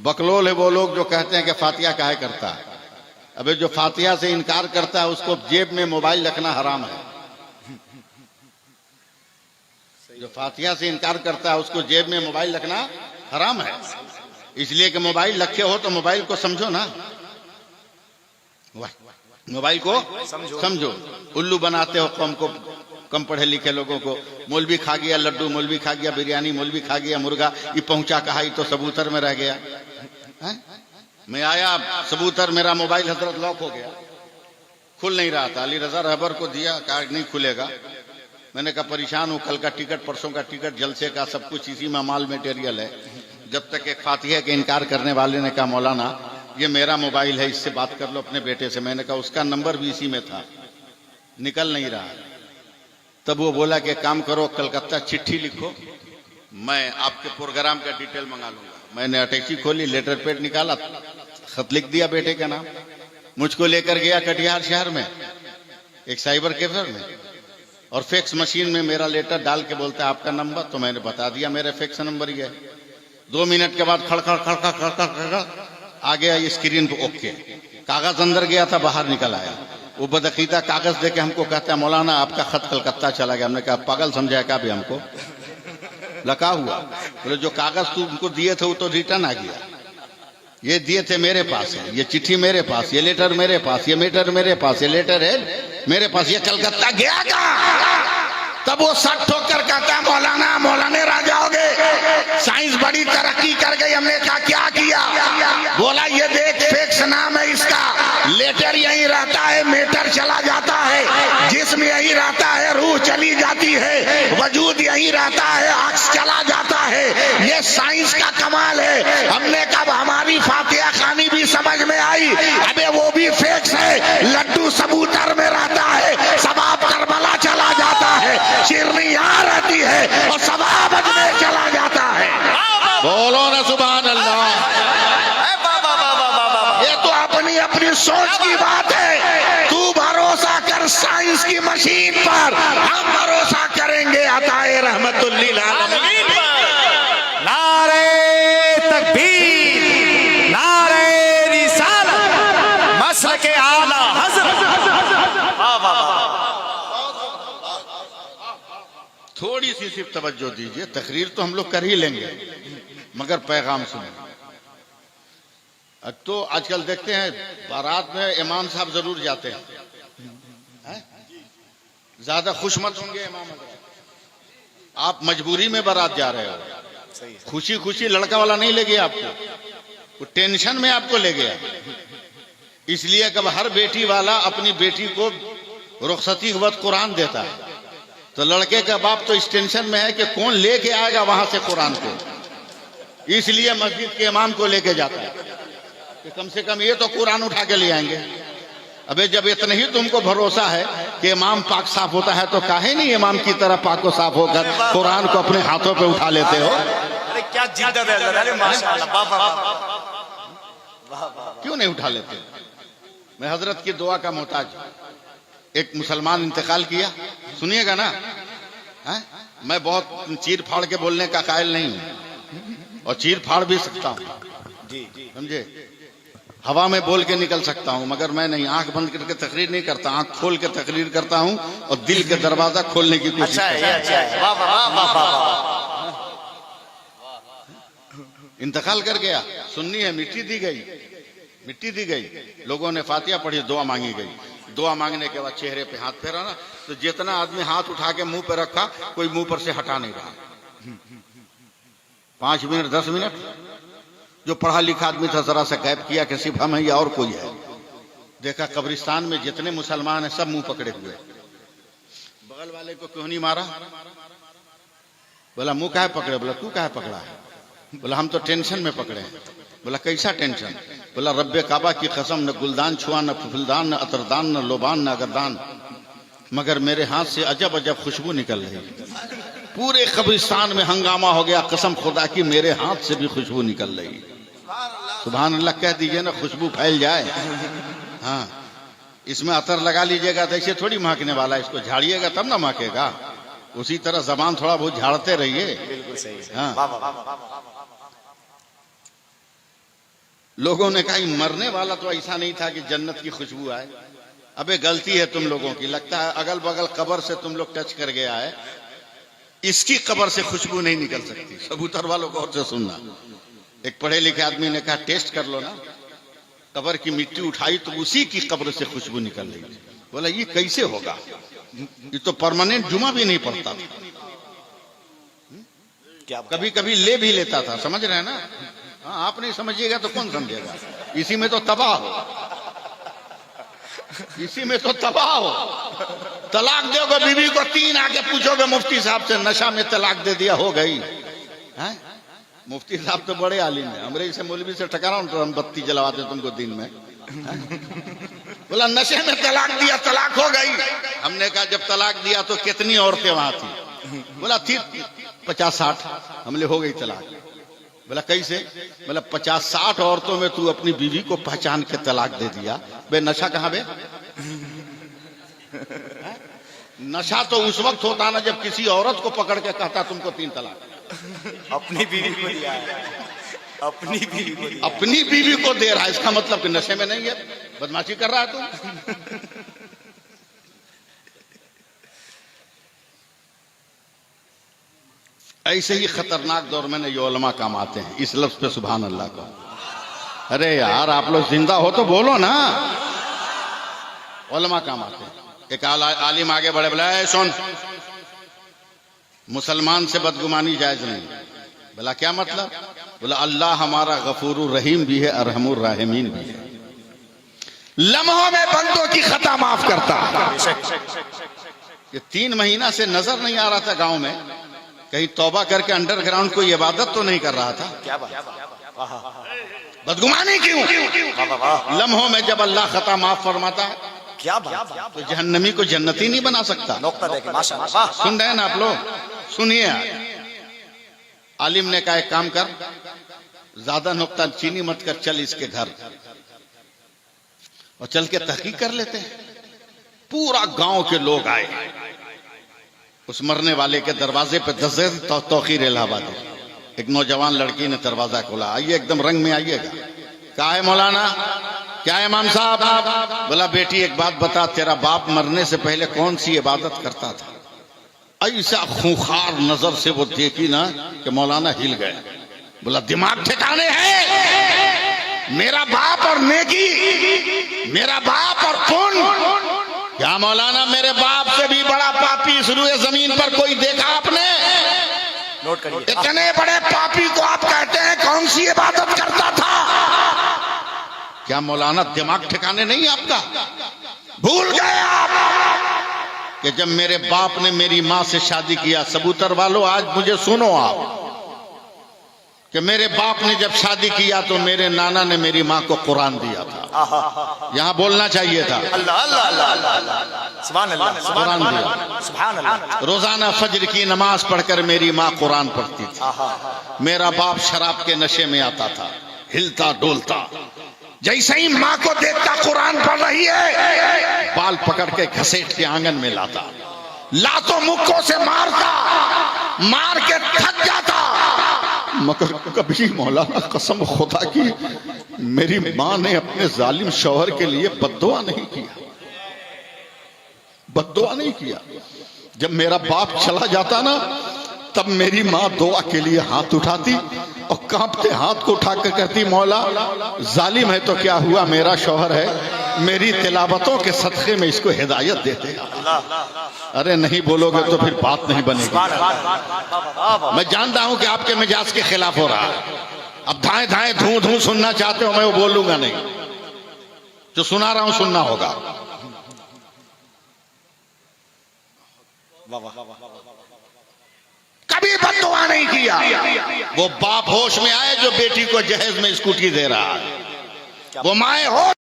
बकलोल है वो लोग जो कहते हैं कि फातिहा काहे करता है। अबे जो फातिहा से इनकार करता है उसको जेब में मोबाइल रखना हराम है। जो फातिहा से इनकार करता है उसको जेब में मोबाइल रखना हराम है। इसलिए कि मोबाइल रखे हो तो मोबाइल को समझो ना, मोबाइल को समझो। उल्लू बनाते हो कौम को, कम पढ़े लिखे लोगों को। मौलवी खा गया लड्डू, मौलवी खा गया बिरयानी, मौलवी खा गया मुर्गा, ये पहुंचा कहा, ये तो सबूतर में रह गया है? मैं आया सबूतर, मेरा मोबाइल हजरत लॉक हो गया, खुल नहीं रहा था। अली रजा रहबर को दिया, कहा नहीं खुलेगा। मैंने कहा परेशान हूं, कल का टिकट, परसों का टिकट, जलसे का सब कुछ इसी में माल मटेरियल है। जब तक एक फातिहा के इनकार करने वाले ने कहा मौलाना ये मेरा मोबाइल है, इससे बात कर लो अपने बेटे से। मैंने कहा उसका नंबर भी इसी में था, निकल नहीं रहा। तब वो बोला कि काम करो, कलकत्ता चिट्ठी लिखो, मैं आपके प्रोग्राम का डिटेल मंगा लूंगा। मैंने अटैची खोली, लेटर पैड निकाला, खत लिख दिया बेटे का नाम। मुझको लेकर गया कटिहार शहर में एक साइबर कैफे में, और फैक्स मशीन में मेरा लेटर डाल के बोलता है आपका नंबर। तो मैंने बता दिया मेरा फैक्स नंबर ही है। 2 मिनट के बाद खड़खड़ खड़खड़ खड़खड़ खड़खड़ आ गया ये स्क्रीन पे, ओके। कागज अंदर गया था, बाहर निकल आया। वो बदअकीदा कागज देके हमको कहता है मौलाना आपका खत कलकत्ता चला गया। हमने कहा पागल समझाया क्या भी हमको, लगा हुआ। बोले जो कागज तू उनको दिए थे वो तो रिटर्न आ गया, ये दिए थे मेरे पास है, ये चिट्ठी मेरे पास, ये लेटर मेरे पास, ये मीटर मेरे पास, ये लेटर है मेरे पास, ये कलकत्ता गया क्या? तब वो सट ठोक कर कहता है मौलाना मौलाने रह जाओगे, साइंस बड़ी तरक्की कर गई। हमने कहा क्या किया? बोला ये देख फैक्स नाम है इसका, लेटर यहीं रहता है, मीटर चला जाता है, जिस्म यहीं रहता है, रूह चली जाती है, वजूद यहीं रहता है, अक्स चला जाता है। ये साइंस का कमाल है। हमने कहा हमारी फातिहा खानी भी समझ में आई। अबे वो भी फैक्स है, लड्डू सबूतर में रहता है, सवाब करबला चला जाता है, शिरनी यहाँ रहती है और सवाब अजमेर चला जाता है। बोलो ना सुभान अल्लाह। ये तो अपनी अपनी सोच की बात है। तू भरोसा कर साइंस की मशीन पर, हम भरोसा करेंगे अताए रहमतुल लिल आलमीन पर। नारे तकबीर, नारे रिसालत, मसलके आला हज़रत। थोड़ी सी सिर्फ तवज्जो दीजिए, तकरीर तो हम लोग कर ही लेंगे मगर पैगाम सुने। अब तो आजकल देखते हैं बारात में इमाम साहब जरूर जाते हैं, ज्यादा खुश मत होंगे इमाम हज़रत। आप मजबूरी में बारात जा रहे हो, खुशी खुशी लड़का वाला नहीं ले गया आपको, वो टेंशन में आपको ले गया। इसलिए कब हर बेटी वाला अपनी बेटी को रुखसती के वक्त कुरान देता है, तो लड़के का बाप तो इस टेंशन में है कि कौन लेके आएगा वहां से कुरान को। इसलिए मस्जिद के इमाम को लेके जाता है कि कम से कम ये तो कुरान उठा के ले आएंगे। अबे जब इतना ही तुमको भरोसा है कि इमाम पाक साफ होता है, तो काहे नहीं इमाम की तरह पाक को साफ होकर कुरान को अपने हाथों पे उठा लेते हो? अरे क्या जिद्दत है, अरे माशाअल्लाह, क्यों नहीं उठा लेते? मैं हजरत की दुआ का मोहताज। एक मुसलमान इंतकाल किया, सुनिएगा ना, है? मैं बहुत चीर फाड़ के बोलने का कायल नहीं हूं, और चीर फाड़ भी सकता हूं, समझे, हवा में बोल के निकल सकता हूं, मगर मैं नहीं, आंख बंद करके तकरीर नहीं करता, आंख खोल के तकरीर करता हूं और दिल के दरवाजा खोलने की कोशिश करता हूं। इंतकाल कर गया, सुन्नी है, मिट्टी दी गई, मिट्टी दी गई, लोगों ने फातिहा पढ़ी, दुआ मांगी गई। दुआ मांगने के बाद चेहरे पे हाथ फेरा ना, तो जितना आदमी हाथ उठा के मुंह पे रखा, कोई मुंह पर से हटा नहीं रहा। 5 मिनट 10 मिनट जो पढ़ा लिखा आदमी था जरा सा गैप किया कि सिर्फ हम है या और कोई है। देखा कब्रिस्तान में जितने मुसलमान हैं सब मुंह पकड़े हुए। बगल वाले को क्यों नहीं मारा? बोला मुंह काहे पकड़े? बोला तू काहे पकड़ा है? बोला हम तो टेंशन में पकड़े हैं। बोला कैसा टेंशन? बोला रब्बे काबा की कसम, न गुलदान छुआ, न फुलदान, न अतरदान, न लोबान, न अगरदान, मगर मेरे हाथ से अजब अजब खुशबू निकल रही। पूरे कब्रिस्तान में हंगामा हो गया, कसम खुदा की मेरे हाथ से भी खुशबू निकल रही। सुभान अल्लाह कह दीजिए ना, खुशबू फैल जाए। हाँ, इसमें अतर लगा लीजिएगा तो ऐसे थोड़ी महकने वाला, इसको झाड़िएगा तब ना महकेगा। उसी तरह जबान थोड़ा बहुत झाड़ते रहिए। बिल्कुल सही। हाँ, लोगों ने कहा मरने वाला तो ऐसा नहीं था कि जन्नत की खुशबू आए। अबे गलती है तुम लोगों की, लगता है अगल बगल कब्र से तुम लोग टच कर गया है, इसकी कब्र से खुशबू नहीं निकल सकती। कबूतर वालों को और से सुनना, एक पढ़े लिखे आदमी ने कहा टेस्ट कर लो ना, कब्र की मिट्टी उठाई तो उसी की कब्र से खुशबू निकल रही। बोला ये कैसे होगा, ये तो परमानेंट जुमा भी नहीं पड़ता था, कभी कभी ले भी लेता था, समझ रहे हैं ना। हाँ, आप नहीं समझिएगा तो कौन समझेगा। इसी में तो तबाह हो, इसी में तो तबाह हो। तलाक दोगे बीवी को 3 आके पूछोगे मुफ्ती साहब से, नशा में तलाक दे दिया, हो गई है? मुफ्ती साहब तो बड़े आलिम है, हमरे से मौलवी से टकरा तो हम बत्ती जलवाते तुमको दिन में। बोला नशे में तलाक दिया, तलाक हो गई। हमने कहा जब तलाक दिया तो कितनी औरतें वहां थी? बोला थी 50-60। हमले हो गई तलाक। बोला कैसे? बोला 50-60 औरतों में तू अपनी बीवी को पहचान के तलाक दे दिया। बे नशा कहाँ बे? नशा तो उस वक्त होता ना जब किसी औरत को पकड़ के कहता तुमको 3 तलाक। अपनी बीवी को दिया है, अपनी बीवी को दिया। अपनी बीवी को दे रहा है, इसका मतलब कि नशे में नहीं है, बदमाशी कर रहा है तुम। ऐसे ही खतरनाक दौर में ये उलमा काम आते हैं। इस लफ्ज पे सुभान अल्लाह को। अरे यार आप लोग जिंदा हो तो बोलो ना। उलमा काम आते हैं। एक आलिम आगे बढ़े, बोला सुन, मुसलमान से बदगुमानी जायज नहीं। बोला क्या मतलब? बोला अल्लाह हमारा गफूरुर रहीम भी है, अरहमुर राहिमीन भी है, लम्हों में बंदों की खता माफ करता। ये 3 महीना से नजर नहीं आ रहा था गांव में, कहीं तौबा करके अंडरग्राउंड कोई इबादत तो नहीं कर रहा था। क्या बात, बदगुमानी क्यों? लम्हों में जब अल्लाह खता माफ फरमाता है, क्या बात, तो जहन्नमी को जन्नती नहीं बना सकता। नुक्ता देखे माशाअल्लाह। सुन रहे हैं ना आप लोग? सुनिए। आलिम ने कहा एक काम कर, ज्यादा नुक्ता चीनी मत कर, चल इसके घर और चल के तहकीक कर लेते हैं। पूरा गांव के लोग आए, उस मरने वाले के दरवाजे पे दस्तक तौकीर इलाहाबादी। एक नौजवान लड़की ने दरवाजा खोला, आइए एकदम रंग में आइएगा। क्या है मौलाना, क्या है इमाम साहब? बोला बेटी एक बात बता, तेरा बाप मरने से पहले कौन सी इबादत करता था? ऐसा खूंखार नजर से वो देखी ना कि मौलाना हिल गए। बोला दिमाग ठिकाने है? मेरा बाप और नेकी, मेरा बाप और पुण्य। क्या मौलाना मेरे बाप से भी बड़ा पापी इस रुए जमीन पर कोई देखा आपने? नोट करिए। इतने बड़े पापी को आप कहते हैं कौन सी इबादत करता था? क्या मौलाना दिमाग ठिकाने नहीं आपका? भूल गए आप कि जब मेरे बाप ने मेरी मां से शादी किया। सबूतर वालों आज मुझे सुनो आप, कि मेरे बाप ने जब शादी किया तो मेरे नाना ने मेरी मां को कुरान दिया था। यहां बोलना चाहिए था अल्लाह अल्लाह अल्लाह, सुभान अल्लाह, कुरान दिया। सुभान अल्लाह। रोजाना फजर की नमाज पढ़कर मेरी मां कुरान पढ़ती थी। मेरा बाप शराब के नशे में आता था, हिलता डोलता, जैसे ही मां को देखता कुरान पढ़ रही है, बाल पकड़ के घसीट के आंगन में लाता, लातों मुक्कों से मारता, मार के थक जाता। मगर कभी मौलाना कसम खुदा की मेरी मां ने अपने जालिम शौहर के लिए बद्दुआ नहीं किया, बद्दुआ नहीं किया। जब मेरा बाप चला जाता ना, तब मेरी मां दुआ के लिए हाथ उठाती और कांपते हाथ को उठाकर कहती, मौला जालिम है तो क्या हुआ, मेरा शौहर है, मेरी तिलावतों के सदक़े में इसको हिदायत दे दे। अरे नहीं बोलोगे तो फिर बात नहीं बनेगी। मैं जानता हूं कि आपके मिजाज के खिलाफ हो रहा है। अब धाए धाए धू धू सुनना चाहते हो, मैं वो बोलूंगा नहीं, जो सुना रहा हूं सुनना होगा। कभी बद्दुआ नहीं किया। वो बाप होश में आए जो बेटी को जहेज में स्कूटी दे रहा है, वो माए होश